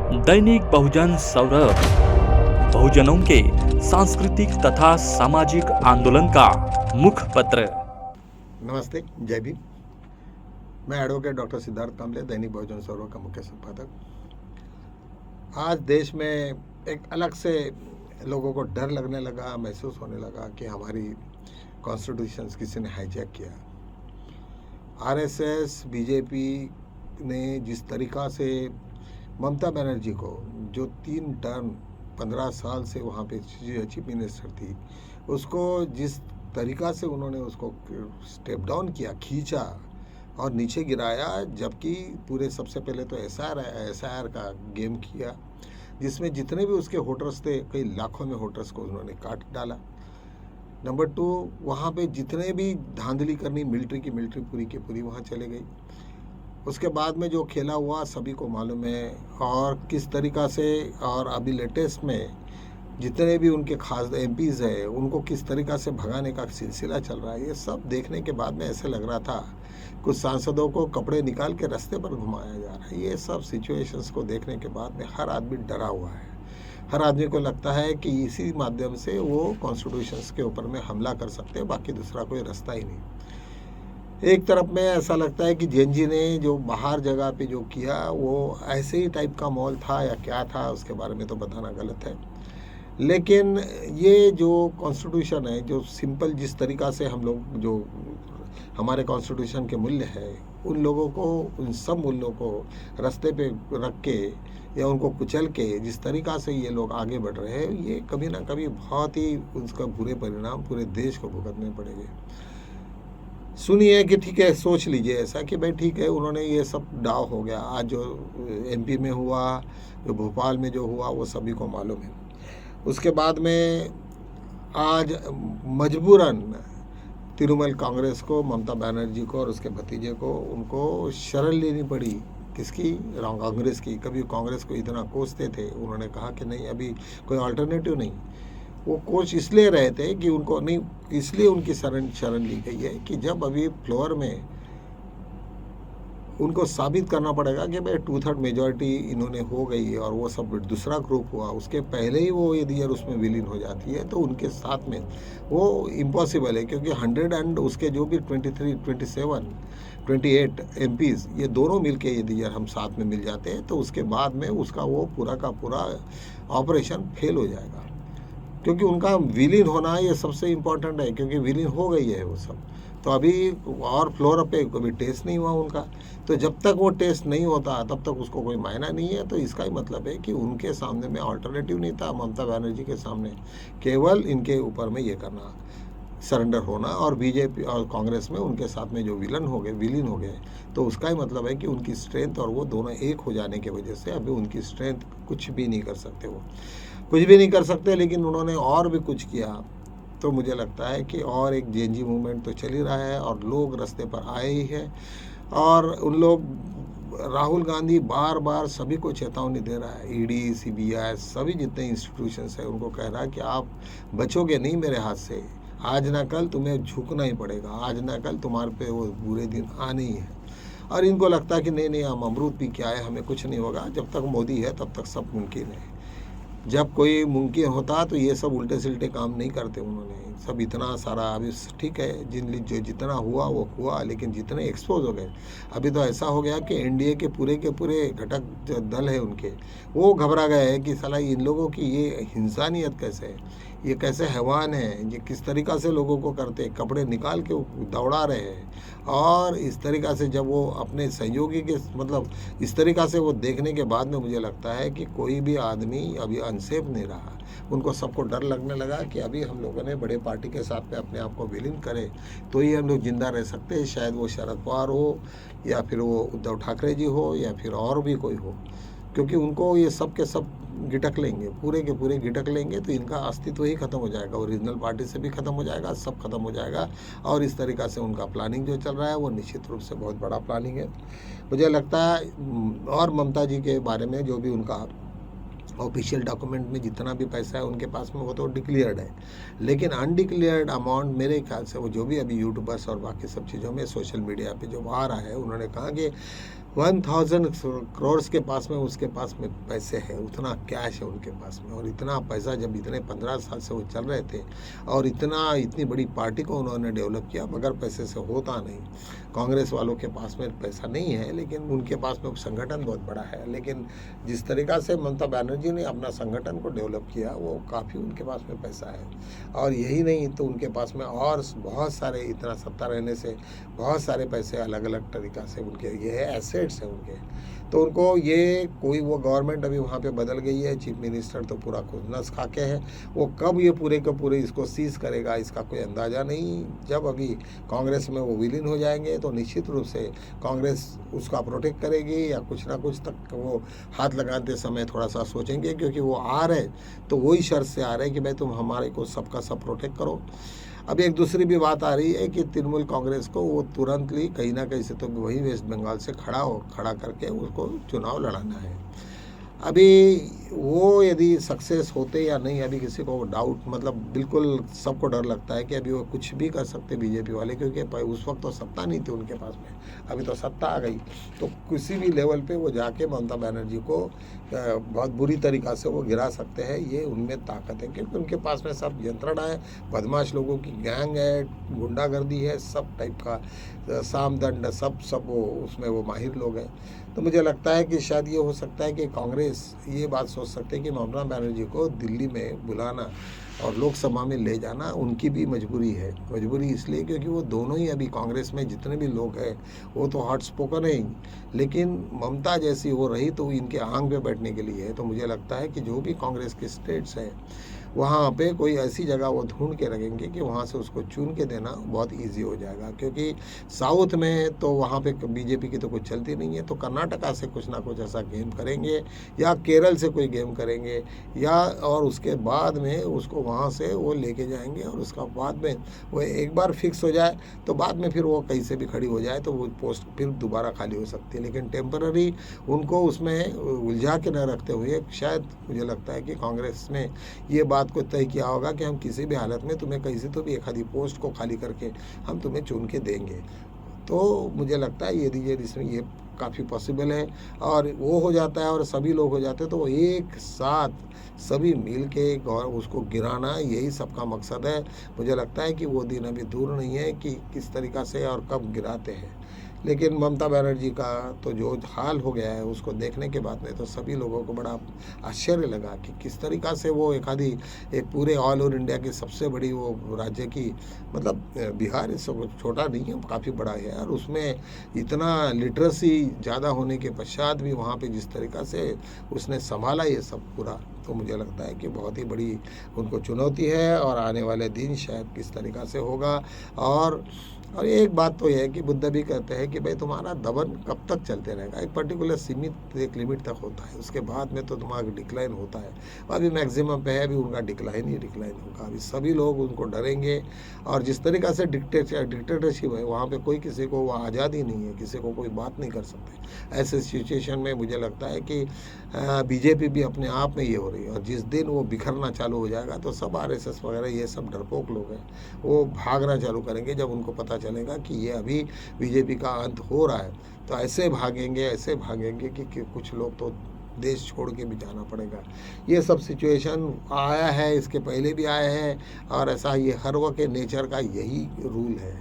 दैनिक बहुजन सौरभ, बहुजनों के सांस्कृतिक तथा सामाजिक आंदोलन का मुख्य पत्र। नमस्ते, जय भीम। मैं एडवोकेट डॉक्टर सिद्धार्थ कांबले, दैनिक बहुजन सौरभ का मुख्य संपादक। आज देश में एक अलग से लोगों को डर लगने लगा, महसूस होने लगा कि हमारी कॉन्स्टिट्यूशन किसी ने हाईजैक किया। आरएसएस, बीजेपी ने जिस तरीक़ा से ममता बनर्जी को, जो 3 टर्म 15 साल से वहाँ पे चीफ मिनिस्टर थी, उसको जिस तरीक़ा से उन्होंने उसको स्टेप डाउन किया, खींचा और नीचे गिराया, जबकि पूरे सबसे पहले तो एसआईआर का गेम किया, जिसमें जितने भी उसके वोटर्स थे, कई लाखों में वोटर्स को उन्होंने काट डाला। नंबर 2, वहाँ पे जितने भी धांधली करनी मिलिट्री की पूरी की पूरी वहाँ चले गई। उसके बाद में जो खेला हुआ सभी को मालूम है, और किस तरीक़ा से, और अभी लेटेस्ट में जितने भी उनके खास एमपीज़ हैं उनको किस तरीक़ा से भगाने का सिलसिला चल रहा है। ये सब देखने के बाद में ऐसे लग रहा था कुछ सांसदों को कपड़े निकाल के रास्ते पर घुमाया जा रहा है। ये सब सिचुएशंस को देखने के बाद में हर आदमी डरा हुआ है। हर आदमी को लगता है कि इसी माध्यम से वो कॉन्स्टिट्यूशंस के ऊपर में हमला कर सकते हैं, बाकी दूसरा कोई रास्ता ही नहीं। एक तरफ में ऐसा लगता है कि जेएनजी ने जो बाहर जगह पे जो किया वो ऐसे ही टाइप का माहौल था या क्या था, उसके बारे में तो बताना गलत है। लेकिन ये जो कॉन्स्टिट्यूशन है, जो सिंपल जिस तरीक़ा से हम लोग, जो हमारे कॉन्स्टिट्यूशन के मूल्य है, उन लोगों को, उन सब मूल्यों को रास्ते पे रख के या उनको कुचल के जिस तरीक़ा से ये लोग आगे बढ़ रहे हैं, ये कभी ना कभी बहुत ही उसका बुरे परिणाम पूरे देश को भुगतने पड़ेंगे। सुनिए कि ठीक है, सोच लीजिए ऐसा कि भाई ठीक है, उन्होंने ये सब दाव हो गया। आज जो एमपी में हुआ, जो भोपाल में जो हुआ, वो सभी को मालूम है। उसके बाद में आज मजबूरन तृणमूल कांग्रेस को, ममता बनर्जी को और उसके भतीजे को, उनको शरण लेनी पड़ी। किसकी? कांग्रेस की। कभी कांग्रेस को इतना कोसते थे, उन्होंने कहा कि नहीं, अभी कोई अल्टरनेटिव नहीं। वो कोच इसलिए रहे थे कि उनको नहीं, इसलिए उनकी शरण ली गई है कि जब अभी फ्लोर में उनको साबित करना पड़ेगा कि भाई 2/3 मेजॉरिटी इन्होंने हो गई और वो सब दूसरा ग्रुप हुआ, उसके पहले ही वो यदि यार उसमें विलीन हो जाती है तो उनके साथ में वो इम्पॉसिबल है। क्योंकि 100 एंड उसके जो भी 23, 27, 28 एमपीज़, ये दोनों मिलके यदि यार हम साथ में मिल जाते हैं तो उसके बाद में उसका वो पूरा का पूरा ऑपरेशन फेल हो जाएगा। क्योंकि उनका विलीन होना ये सबसे इम्पोर्टेंट है, क्योंकि विलीन हो गई है वो सब। तो अभी और फ्लोर पे कभी टेस्ट नहीं हुआ उनका, तो जब तक वो टेस्ट नहीं होता तब तक उसको कोई मायना नहीं है। तो इसका ही मतलब है कि उनके सामने में अल्टरनेटिव नहीं था, ममता बनर्जी के सामने केवल इनके ऊपर में ये करना, सरेंडर होना, और बीजेपी और कांग्रेस में उनके साथ में जो विलीन हो गए, तो उसका ही मतलब है कि उनकी स्ट्रेंथ और वो दोनों एक हो जाने की वजह से अभी उनकी स्ट्रेंथ कुछ भी नहीं कर सकते, वो कुछ भी नहीं कर सकते। लेकिन उन्होंने और भी कुछ किया, तो मुझे लगता है कि और एक जेएनजी मूवमेंट तो चल ही रहा है और लोग रास्ते पर आए ही हैं। और उन लोग, राहुल गांधी बार बार सभी को चेतावनी दे रहा है, ईडी, सीबीआई, सभी जितने इंस्टीट्यूशंस हैं उनको कह रहा है कि आप बचोगे नहीं मेरे हाथ से। आज ना कल तुम्हें झुकना ही पड़ेगा, आज ना कल तुम्हारे पे वो बुरे दिन आने ही है। और इनको लगता है कि नहीं, हम अमरूद पी के आए, हमें कुछ नहीं होगा। जब तक मोदी है तब तक सब मुमकिन है। जब कोई मुमकिन होता तो ये सब उल्टे सिल्टे काम नहीं करते उन्होंने। सब इतना सारा, अभी ठीक है, जो जितना हुआ वो हुआ, लेकिन जितने एक्सपोज हो गए, अभी तो ऐसा हो गया कि एनडीए के पूरे घटक जो दल है उनके, वो घबरा गए हैं कि साला इन लोगों की ये इंसानियत कैसे है, ये कैसे हैवान है, ये किस तरीक़ा से लोगों को करते, कपड़े निकाल के दौड़ा रहे हैं। और इस तरीक़ा से जब वो अपने सहयोगी के, मतलब इस तरीक़ा से वो देखने के बाद में मुझे लगता है कि कोई भी आदमी अभी अनसेफ नहीं रहा। उनको सबको डर लगने लगा कि अभी हम लोगों ने बड़े पार्टी के साथ में अपने आप को विलीन करें तो ही हम लोग जिंदा रह सकते हैं। शायद वो शरद पवार हो, या फिर वो उद्धव ठाकरे जी हो, या फिर और भी कोई हो, क्योंकि उनको ये सब के सब गिटक लेंगे, पूरे के पूरे गिटक लेंगे, तो इनका अस्तित्व ही खत्म हो जाएगा। ओरिजिनल पार्टी से भी खत्म हो जाएगा, सब खत्म हो जाएगा। और इस तरीक़ा से उनका प्लानिंग जो चल रहा है वो निश्चित रूप से बहुत बड़ा प्लानिंग है, मुझे लगता है। और ममता जी के बारे में जो भी उनका ऑफिशियल डॉक्यूमेंट में जितना भी पैसा है उनके पास में, वो तो डिक्लेयर्ड है। लेकिन अनडिक्लेयर्ड अमाउंट मेरे ख्याल से वो जो भी अभी यूट्यूबर्स और बाकी सब चीज़ों में सोशल मीडिया पे जो आ रहा है, उन्होंने कहा कि 1000 करोड़ के पास में उसके पास में पैसे हैं, उतना कैश है उनके पास में। और इतना पैसा जब इतने 15 साल से वो चल रहे थे और इतनी बड़ी पार्टी को उन्होंने डेवलप किया, बगैर पैसे से होता नहीं। कांग्रेस वालों के पास में पैसा नहीं है, लेकिन उनके पास में संगठन बहुत बड़ा है। लेकिन जिस तरीक़ा से ममता बनर्जी ने अपना संगठन को डेवलप किया, वो काफ़ी उनके पास में पैसा है। और यही नहीं तो उनके पास में और बहुत सारे, इतना सत्ता रहने से बहुत सारे पैसे अलग अलग तरीक़ा से उनके ये एसेट्स हैं उनके। तो उनको ये कोई वो गवर्नमेंट अभी वहाँ पे बदल गई है, चीफ मिनिस्टर तो पूरा खुन्नस खा के है। वो कब ये पूरे के पूरे इसको सीज करेगा इसका कोई अंदाज़ा नहीं। जब अभी कांग्रेस में वो विलीन हो जाएंगे तो निश्चित रूप से कांग्रेस उसका प्रोटेक्ट करेगी, या कुछ ना कुछ तक वो हाथ लगाते समय थोड़ा सा सोचेंगे, क्योंकि वो आ रहे तो वही शर्त से आ रहे कि भाई तुम हमारे को सबका सब प्रोटेक्ट करो। अब एक दूसरी भी बात आ रही है कि तृणमूल कांग्रेस को वो तुरंतली कहीं ना कहीं से तो वही वेस्ट बंगाल से खड़ा करके उसको चुनाव लड़ाना है। अभी वो यदि सक्सेस होते या नहीं, अभी किसी को डाउट, मतलब बिल्कुल सबको डर लगता है कि अभी वो कुछ भी कर सकते बीजेपी वाले, क्योंकि उस वक्त तो सत्ता नहीं थी उनके पास में, अभी तो सत्ता आ गई। तो किसी भी लेवल पे वो जाके ममता बनर्जी को बहुत बुरी तरीक़ा से वो गिरा सकते हैं। ये उनमें ताकत है, क्योंकि उनके पास में सब यंत्रणा है, बदमाश लोगों की गैंग है, गुंडागर्दी है, सब टाइप का साम दंड, सब वो उसमें वो माहिर लोग हैं। तो मुझे लगता है कि शायद ये हो सकता है कि कांग्रेस ये बात सोच सकते हैं कि ममता बनर्जी को दिल्ली में बुलाना और लोकसभा में ले जाना उनकी भी मजबूरी है। मजबूरी इसलिए क्योंकि वो दोनों ही अभी कांग्रेस में जितने भी लोग हैं वो तो हार्ट स्पोकन है, लेकिन ममता जैसी हो रही तो इनके आंग पे बैठने के लिए है। तो मुझे लगता है कि जो भी कांग्रेस के स्टेट्स हैं वहाँ पे कोई ऐसी जगह वो ढूंढ के रखेंगे कि वहाँ से उसको चुन के देना बहुत इजी हो जाएगा। क्योंकि साउथ में तो वहाँ पे बीजेपी की तो कुछ चलती नहीं है, तो कर्नाटका से कुछ ना कुछ ऐसा गेम करेंगे, या केरल से कोई गेम करेंगे, या और उसके बाद में उसको वहाँ से वो लेके जाएंगे। और उसका बाद में वो एक बार फिक्स हो जाए तो बाद में फिर वो कहीं से भी खड़ी हो जाए तो वो पोस्ट फिर दोबारा खाली हो सकती है। लेकिन टेम्पररी उनको उसमें उलझा के न रखते हुए शायद मुझे लगता है कि कांग्रेस में ये बात को तय किया होगा कि हम किसी भी हालत में तुम्हें कहीं से तो भी एक आधी पोस्ट को खाली करके हम तुम्हें चुन के देंगे। तो मुझे लगता है ये इसमें ये काफ़ी पॉसिबल है। और वो हो जाता है और सभी लोग हो जाते हैं तो वो एक साथ सभी मिल के उसको गिराना, यही सबका मकसद है। मुझे लगता है कि वो दिन अभी दूर नहीं है कि किस तरीक़ा से और कब गिराते हैं। लेकिन ममता बनर्जी का तो जो हाल हो गया है उसको देखने के बाद में तो सभी लोगों को बड़ा आश्चर्य लगा कि किस तरीक़ा से वो एक पूरे ऑल ओवर इंडिया की सबसे बड़ी वो राज्य की, मतलब बिहार इस छोटा नहीं है, काफ़ी बड़ा है, और उसमें इतना लिटरेसी ज़्यादा होने के पश्चात भी वहाँ पे जिस तरीक़ा से उसने संभाला ये सब पूरा, तो मुझे लगता है कि बहुत ही बड़ी उनको चुनौती है। और आने वाले दिन शायद किस तरीक़ा से होगा। और एक बात तो यह है कि बुद्ध भी कहते हैं कि भाई तुम्हारा दमन कब तक चलते रहेगा, एक पर्टिकुलर सीमित एक लिमिट तक होता है, उसके बाद में तो तुम्हारा डिक्लाइन होता है। अभी मैक्सिमम पे है, अभी उनका डिक्लाइन होगा। अभी सभी लोग उनको डरेंगे। और जिस तरीक़ा से डिक्टेटरशिप है वहाँ पे कोई किसी को वो आज़ादी नहीं है, किसी को कोई बात नहीं कर सकते। ऐसे सिचुएशन में मुझे लगता है कि बीजेपी भी अपने आप में ये हो रही है। और जिस दिन वो बिखरना चालू हो जाएगा तो सब आरएसएस वगैरह ये सब डरपोक लोग हैं, वो भागना चालू करेंगे। जब उनको पता चलेगा कि ये अभी बीजेपी का अंत हो रहा है तो ऐसे भागेंगे कि कुछ लोग तो देश छोड़ के भी जाना पड़ेगा। ये सब सिचुएशन आया है, इसके पहले भी आया है, और ऐसा ये हर वक्त के नेचर का यही रूल है।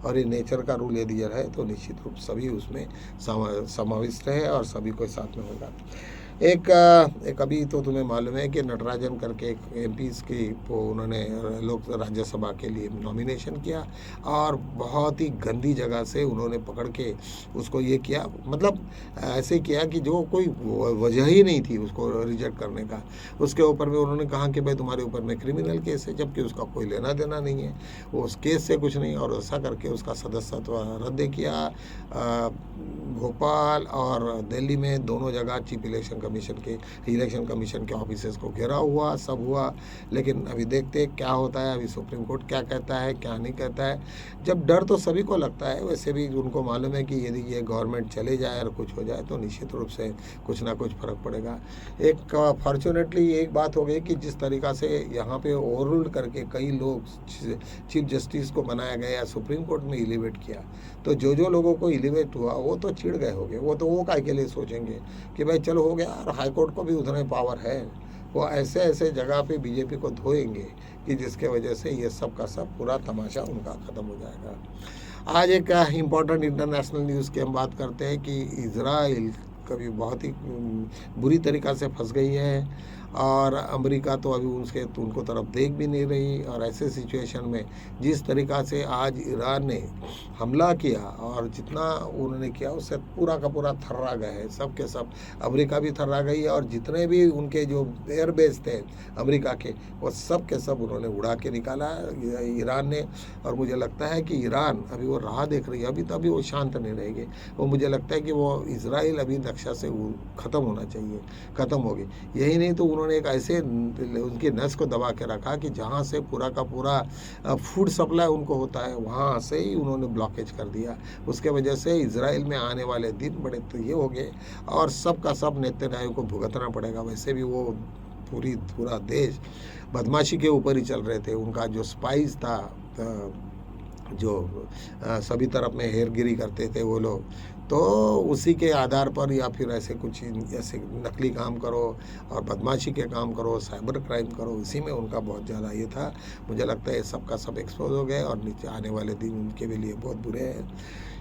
और ये नेचर का रूल यदि है तो निश्चित रूप सभी उसमें समाविष्ट है और सभी को साथ में होगा। एक अभी तो तुम्हें मालूम है कि नटराजन करके एक एमपीज़ की उन्होंने लोक राज्यसभा के लिए नॉमिनेशन किया, और बहुत ही गंदी जगह से उन्होंने पकड़ के उसको ये किया, मतलब ऐसे किया कि जो कोई वजह ही नहीं थी उसको रिजेक्ट करने का। उसके ऊपर में उन्होंने कहा कि भाई तुम्हारे ऊपर में क्रिमिनल केस है, जबकि उसका कोई लेना देना नहीं है, वो उस केस से कुछ नहीं। और ऐसा करके उसका सदस्यत्व रद्द किया। भोपाल और दिल्ली में दोनों जगह चीफ इलेक्शन इलेक्शन कमीशन के ऑफिसेस को घेराव हुआ, सब हुआ। लेकिन अभी देखते हैं क्या होता है, अभी सुप्रीम कोर्ट क्या कहता है क्या नहीं कहता है। जब डर तो सभी को लगता है, वैसे भी उनको मालूम है कि यदि ये गवर्नमेंट चले जाए और कुछ हो जाए तो निश्चित रूप से कुछ ना कुछ फर्क पड़ेगा। एक फॉर्चुनेटली एक बात हो गई कि जिस तरीक़ा से यहाँ पे ओवररूल्ड करके कई लोग चीफ जस्टिस को बनाया गया या सुप्रीम कोर्ट में एलिवेट किया, तो जो लोगों को एलिवेट हुआ वो तो चिढ़ गए होंगे। वो काय के लिए सोचेंगे कि भाई चलो हो गया, और हाई कोर्ट को भी उतना ही पावर है। वो ऐसे ऐसे जगह पे बीजेपी को धोएंगे कि जिसके वजह से ये सब का सब पूरा तमाशा उनका ख़त्म हो जाएगा। आज एक इम्पॉर्टेंट इंटरनेशनल न्यूज़ की हम बात करते हैं कि इजराइल कभी बहुत ही बुरी तरीक़ा से फंस गई है, और अमेरिका तो अभी उनको तरफ देख भी नहीं रही। और ऐसे सिचुएशन में जिस तरीक़ा से आज ईरान ने हमला किया और जितना उन्होंने किया उससे पूरा का पूरा थर्रा गए हैं, सब के सब अमेरिका भी थर्रा गई है। और जितने भी उनके जो एयरबेस थे अमेरिका के, वो सब के सब उन्होंने उड़ा के निकाला ईरान ने। और मुझे लगता है कि ईरान अभी वो राह देख रही है, अभी वो शांत नहीं रहेगी। वो मुझे लगता है कि वो इजराइल अभी नक्शा से ख़त्म होना चाहिए, ख़त्म होगी। यही नहीं तो उन्होंने एक ऐसे उनकी नस को दबा के रखा कि जहाँ से पूरा का पूरा फूड सप्लाई उनको होता है, वहाँ से ही उन्होंने ब्लॉकेज कर दिया। उसके वजह से इजराइल में आने वाले दिन बड़े तो ये हो गए, और सब का सब नेतन्याहू को भुगतना पड़ेगा। वैसे भी वो पूरा देश बदमाशी के ऊपर ही चल रहे थे। उनका जो स्पाइस था, जो सभी तरफ में हेरगिरी करते थे वो लोग, तो उसी के आधार पर या फिर ऐसे कुछ ऐसे नकली काम करो और बदमाशी के काम करो, साइबर क्राइम करो, उसी में उनका बहुत ज़्यादा ये था। मुझे लगता है सब का सब एक्सपोज हो गए और नीचे आने वाले दिन उनके भी लिए बहुत बुरे हैं।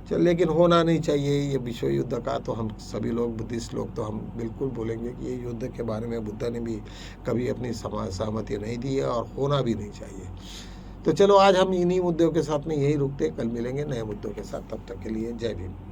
चल, लेकिन होना नहीं चाहिए ये विश्व युद्ध का। तो हम सभी लोग बुद्धिस्ट लोग तो हम बिल्कुल बोलेंगे कि ये युद्ध के बारे में बुद्ध ने भी कभी अपनी सहमति नहीं दी है और होना भी नहीं चाहिए। तो चलो आज हम इन्हीं मुद्दों के साथ में यही रुकते, कल मिलेंगे नए मुद्दों के साथ। तब तक के लिए जय भीम।